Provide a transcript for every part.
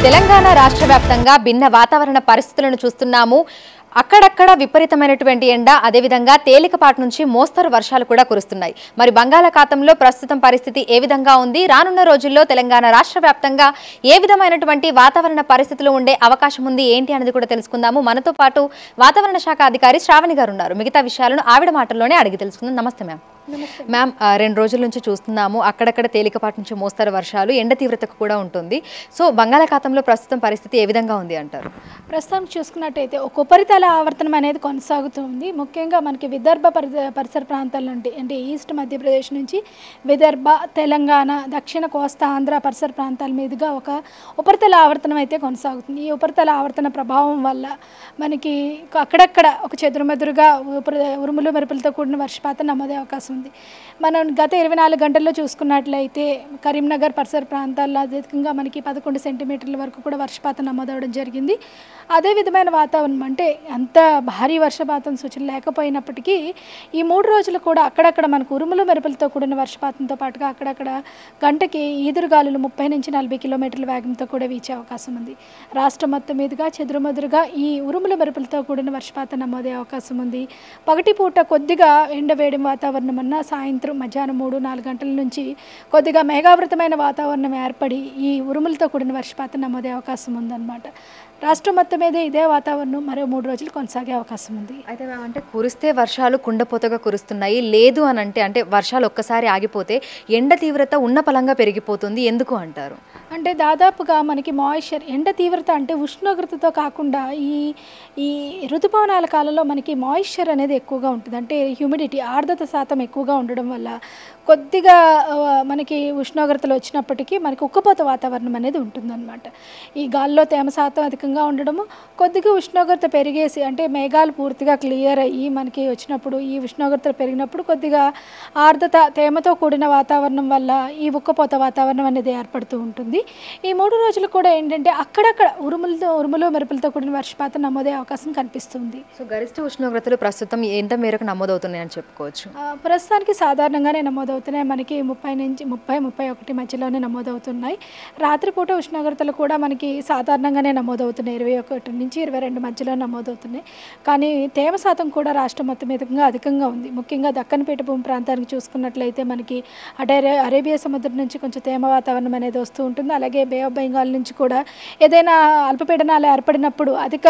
తెలంగాణ రాష్ట్ర వ్యాప్తంగా భిన్న వాతావరణ పరిస్థితులను చూస్తున్నాము. అక్కడక్కడ విపరీతమైనటువంటి ఎండ, అదేవిధంగా తేలికపాటి నుంచి మోస్తరు వర్షాలు కూడా కురుస్తున్నాయి. మరి బంగాళాఖాతంలో ప్రస్తుతం పరిస్థితి ఏ విధంగా ఉంది? రానున్న రోజుల్లో తెలంగాణ రాష్ట్ర వ్యాప్తంగా ఏ విధమైనటువంటి వాతావరణ పరిస్థితులు ఉండే అవకాశం ఉంది ఏంటి అనేది కూడా తెలుసుకుందాము. మనతో పాటు వాతావరణ శాఖ అధికారి శ్రావణి గారు ఉన్నారు. మిగతా విషయాలను ఆవిడ మాటల్లోనే అడిగి తెలుసుకుందాం. నమస్తే మ్యామ్. మ్యామ్, 2 రోజుల నుంచి చూస్తున్నాము అక్కడక్కడ తేలికపాటి నుంచి మోస్తరు వర్షాలు, ఎండ తీవ్రతకు కూడా ఉంటుంది. సో బంగాళాఖాతంలో ప్రస్తుతం పరిస్థితి ఏ విధంగా ఉంది అంటారు? ప్రస్తుతం చూసుకున్నట్టయితే ఒక ఉపరితల ఆవర్తనం అనేది కొనసాగుతుంది. ముఖ్యంగా మనకి విదర్భ పరిసర ప్రాంతాల నుండి, అంటే ఈస్ట్ మధ్యప్రదేశ్ నుంచి విదర్భ, తెలంగాణ, దక్షిణ కోస్తా ఆంధ్ర పరిసర ప్రాంతాల మీదుగా ఒక ఉపరితల ఆవర్తనం అయితే కొనసాగుతుంది. ఈ ఉపరితల ఆవర్తన ప్రభావం వల్ల మనకి అక్కడక్కడ ఒక చెదురుమెదురుగా ఉరుములు మెరుపులతో కూడిన వర్షపాతం నమోదే అవకాశం ఉంది. మనం గత 24 గంటల్లో చూసుకున్నట్లయితే కరీంనగర్ పరిసర ప్రాంతాల్లో అధికంగా మనకి 11 సెంటీమీటర్ల వరకు కూడా వర్షపాతం నమోదవడం జరిగింది. అదే విధమైన వాతావరణం, అంటే అంత భారీ వర్షపాతం సూచన లేకపోయినప్పటికీ ఈ 3 రోజులు కూడా అక్కడక్కడ మనకు ఉరుములు మెరుపులతో కూడిన వర్షపాతంతో పాటుగా అక్కడక్కడ గంటకి ఈదురుగాలులు 30 నుంచి 40 కిలోమీటర్ల వేగంతో కూడా వీచే అవకాశం ఉంది. రాష్ట్రం మొత్తం మీదుగా చెదురుమదురుగా ఈ ఉరుముల మెరుపులతో కూడిన వర్షపాతం నమోదే అవకాశం ఉంది. పగటిపూట కొద్దిగా ఎండవేడి వాతావరణం అన్న సాయంత్రం మధ్యాహ్నం 3-4 గంటల నుంచి కొద్దిగా మేఘావృతమైన వాతావరణం ఏర్పడి ఈ ఉరుములతో కూడిన వర్షపాతం నమోదే అవకాశం ఉందన్నమాట. రాష్ట్రం మొత్తం మీద ఇదే వాతావరణం మరో 3 రోజులు కొనసాగే అవకాశం ఉంది. అయితే అంటే కురిస్తే వర్షాలు కుండపోతగా కురుస్తున్నాయి, లేదు అని అంటే వర్షాలు ఒక్కసారి ఆగిపోతే ఎండ తీవ్రత ఉన్న పలంగా పెరిగిపోతుంది, ఎందుకు అంటారు? అంటే దాదాపుగా మనకి మాయిశ్చర్, ఎండ తీవ్రత అంటే ఉష్ణోగ్రతతో కాకుండా ఈ ఋతుపవనాల కాలంలో మనకి మాయిశ్చర్ అనేది ఎక్కువగా ఉంటుంది. అంటే హ్యూమిడిటీ, ఆర్ద్రత శాతం ఎక్కువగా ఉండడం వల్ల కొద్దిగా మనకి ఉష్ణోగ్రతలు వచ్చినప్పటికీ మనకి ఉక్కపోత వాతావరణం అనేది ఉంటుందన్నమాట. ఈ గాల్లో తేమ శాతం అధికంగా ఉండడము, కొద్దిగా ఉష్ణోగ్రత పెరిగేసి, అంటే మేఘాలు పూర్తిగా క్లియర్ అయ్యి మనకి వచ్చినప్పుడు ఈ ఉష్ణోగ్రతలు పెరిగినప్పుడు కొద్దిగా ఆర్ద్రత, తేమతో కూడిన వాతావరణం వల్ల ఈ ఉక్కపోత వాతావరణం అనేది ఏర్పడుతూ ఉంటుంది. ఈ 3 రోజులు కూడా ఏంటంటే అక్కడక్కడ ఉరుములు మెరుపులతో కూడిన వర్షపాతం నమోదే అవకాశం కనిపిస్తుంది. సో గరిష్ట ఉష్ణోగ్రతలు ప్రస్తుతం ఎంత మేరకు నమోదవుతున్నాయని చెప్పుకోవచ్చు? ప్రస్తుతానికి సాధారణంగానే నమోదవుతున్నాయి. మనకి 30 నుంచి 31 మధ్యలోనే నమోదవుతున్నాయి. రాత్రిపూట ఉష్ణోగ్రతలు కూడా మనకి సాధారణంగానే నమోదవుతున్నాయి. 21 నుంచి 22 మధ్యలో నమోదవుతున్నాయి. కానీ తేమ శాతం కూడా రాష్ట్రం మొత్తం మీదుగా అధికంగా ఉంది. ముఖ్యంగా దక్కన్ పీఠభూమి ప్రాంతానికి చూసుకున్నట్లయితే మనకి అరేబియా సముద్రం నుంచి కొంచెం తేమ వాతావరణం అనేది వస్తూ ఉంటుంది. అలాగే బే ఆఫ్ బెంగాల్ నుంచి కూడా ఏదైనా అల్పపీడనాలు ఏర్పడినప్పుడు అధిక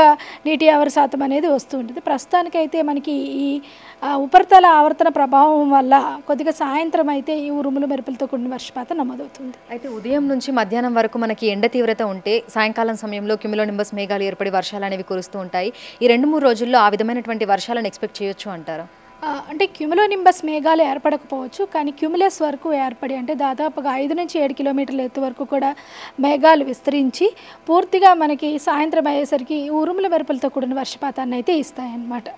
నీటి ఆవిరి శాతం అనేది వస్తూ ఉంటుంది. ప్రస్తుతానికైతే మనకి ఈ ఉపరితల ఆవర్తన ప్రభావం వల్ల కొద్దిగా సాయంత్రం అయితే ఈ ఉరుములు మెరుపులతో కూడిన వర్షపాతం నమోదవుతుంది. అయితే ఉదయం నుంచి మధ్యాహ్నం వరకు మనకి ఎండ తీవ్రత ఉంటే సాయంకాలం సమయంలో క్యూములోనింబస్ మేఘాలు ఏర్పడి వర్షాలు అనేవి కురుస్తూ ఉంటాయి. ఈ 2-3 రోజుల్లో ఆ విధమైనటువంటి వర్షాలను ఎక్స్పెక్ట్ చేయొచ్చు అంటారా? అంటే క్యూములోనింబస్ మేఘాలు ఏర్పడకపోవచ్చు, కానీ క్యూములస్ వరకు ఏర్పడి, అంటే దాదాపుగా 5 నుంచి 7 కిలోమీటర్ల ఎత్తు వరకు కూడా మేఘాలు విస్తరించి పూర్తిగా మనకి సాయంత్రం అయ్యేసరికి ఉరుముల మెరుపులతో కూడిన వర్షపాతాన్ని అయితే ఇస్తాయన్నమాట.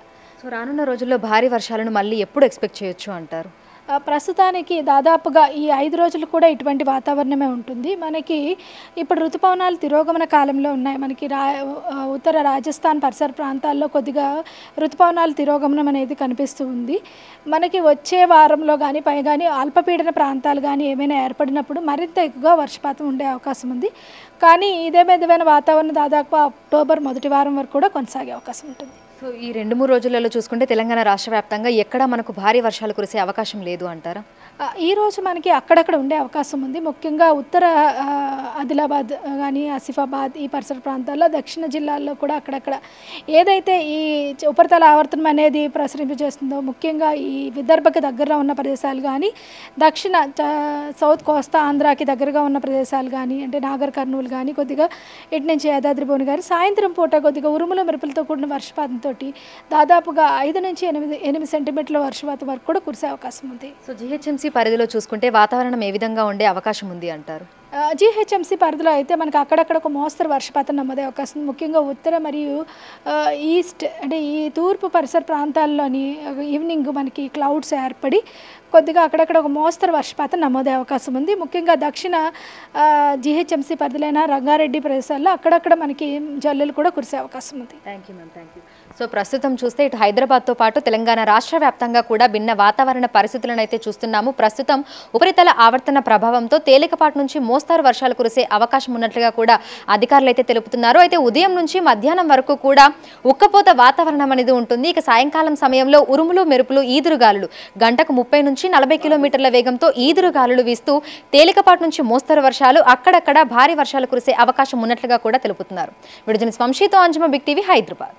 సో రానున్న రోజుల్లో భారీ వర్షాలను మళ్ళీ ఎప్పుడు ఎక్స్పెక్ట్ చేయొచ్చు అంటారు? ప్రస్తుతానికి దాదాపుగా ఈ 5 రోజులు కూడా ఇటువంటి వాతావరణమే ఉంటుంది. మనకి ఇప్పుడు ఋతుపవనాలు తిరోగమన కాలంలో ఉన్నాయి. మనకి ఉత్తర రాజస్థాన్ పరిసర ప్రాంతాల్లో కొద్దిగా ఋతుపవనాలు తిరోగమనం అనేది కనిపిస్తూ ఉంది. మనకి వచ్చే వారంలో కానీ కానీ అల్పపీడన ప్రాంతాలు కానీ ఏమైనా ఏర్పడినప్పుడు మరింత ఎక్కువగా వర్షపాతం ఉండే అవకాశం ఉంది. కానీ ఇదే విధమైన వాతావరణం దాదాపు అక్టోబర్ మొదటి వారం వరకు కూడా కొనసాగే అవకాశం ఉంటుంది. సో ఈ 2-3 రోజులలో చూసుకుంటే తెలంగాణ రాష్ట్ర వ్యాప్తంగా ఎక్కడ మనకు భారీ వర్షాలు కురిసే అవకాశం లేదు అంటారా? ఈరోజు మనకి అక్కడక్కడ ఉండే అవకాశం ఉంది. ముఖ్యంగా ఉత్తర ఆదిలాబాద్ కానీ ఆసిఫాబాద్ ఈ పరిసర ప్రాంతాల్లో, దక్షిణ జిల్లాల్లో కూడా అక్కడక్కడ ఏదైతే ఈ ఉపరితల ఆవర్తనం అనేది ప్రసరింపజేస్తుందో, ముఖ్యంగా ఈ విదర్భకి దగ్గరలో ఉన్న ప్రదేశాలు కానీ, దక్షిణ సౌత్ కోస్తా ఆంధ్రాకి దగ్గరగా ఉన్న ప్రదేశాలు కానీ, అంటే నాగర్ కర్నూలు కానీ, కొద్దిగా ఇటు నుంచి యాదాద్రి భువన కానీ సాయంత్రం పూట కొద్దిగా ఉరుముల మెరుపులతో కూడిన వర్షపాతంతో దాదాపుగా 5 నుంచి 8 సెంటీమీటర్ల వర్షపాతం వరకు కూడా కురిసే అవకాశం ఉంది. సో జీహెచ్ఎంసీ పరిధిలో చూసుకుంటే వాతావరణం ఏ విధంగా ఉండే అవకాశం ఉంది అంటారు? జీహెచ్ఎంసీ పరిధిలో అయితే మనకు అక్కడక్కడ ఒక మోస్తరు వర్షపాతం నమోదే అవకాశం ఉంది. ముఖ్యంగా ఉత్తర మరియు ఈస్ట్, అంటే ఈ తూర్పు పరిసర ప్రాంతాల్లోని ఈవినింగ్ మనకి క్లౌడ్స్ ఏర్పడి కొద్దిగా అక్కడక్కడ ఒక మోస్తరు వర్షపాతం నమోదే అవకాశం ఉంది. ముఖ్యంగా దక్షిణ జీహెచ్ఎంసీ పరిధిలైన రంగారెడ్డి ప్రదేశాల్లో అక్కడక్కడ మనకి జల్లులు కూడా కురిసే అవకాశం ఉంది. Thank you ma'am. సో ప్రస్తుతం చూస్తే ఇటు హైదరాబాద్తో పాటు తెలంగాణ రాష్ట్ర వ్యాప్తంగా కూడా భిన్న వాతావరణ పరిస్థితులను అయితే చూస్తున్నాము. ప్రస్తుతం ఉపరితల ఆవర్తన ప్రభావంతో తేలికపాటి నుంచి మోస్తారు వర్షాలు కురిసే అవకాశం ఉన్నట్లుగా కూడా అధికారులు అయితే తెలుపుతున్నారు. అయితే ఉదయం నుంచి మధ్యాహ్నం వరకు కూడా ఉక్కపోత వాతావరణం అనేది ఉంటుంది. ఇక సాయంకాలం సమయంలో ఉరుములు మెరుపులు ఈదురుగాలులు గంటకు 30 నుంచి 40 కిలోమీటర్ల వేగంతో ఈదురుగాలులు వీస్తూ తేలికపాటి నుంచి మోస్తరు వర్షాలు అక్కడక్కడ భారీ వర్షాలు కురిసే అవకాశం ఉన్నట్లుగా కూడా తెలుపుతున్నారు. విడుదల వంశీతో అంజుమ, బిగ్ టీవీ, హైదరాబాద్.